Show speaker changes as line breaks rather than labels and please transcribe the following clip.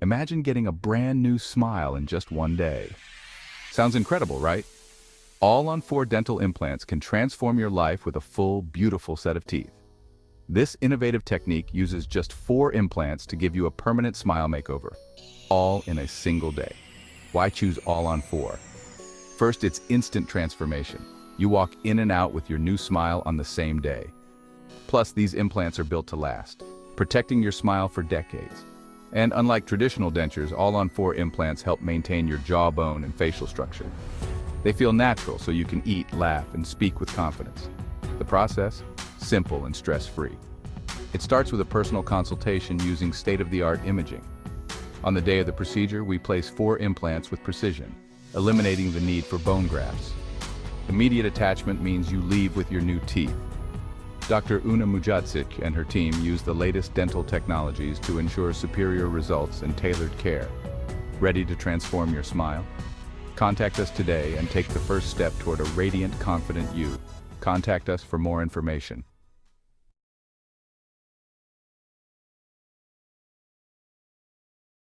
Imagine getting a brand new smile in just one day. Sounds incredible, right? All-on-4 dental implants can transform your life with a full, beautiful set of teeth. This innovative technique uses just 4 implants to give you a permanent smile makeover, all in a single day. Why choose All-on-4? First, it's instant transformation. You walk in and out with your new smile on the same day. Plus, these implants are built to last, protecting your smile for decades. And unlike traditional dentures, All-on-4 implants help maintain your jawbone and facial structure. They feel natural, so you can eat, laugh, and speak with confidence. The process? Simple and stress-free. It starts with a personal consultation using state-of-the-art imaging. On the day of the procedure, we place 4 implants with precision, eliminating the need for bone grafts. Immediate attachment means you leave with your new teeth. Dr. Una Mujadzic and her team use the latest dental technologies to ensure superior results and tailored care. Ready to transform your smile? Contact us today and take the first step toward a radiant, confident you. Contact us for more information.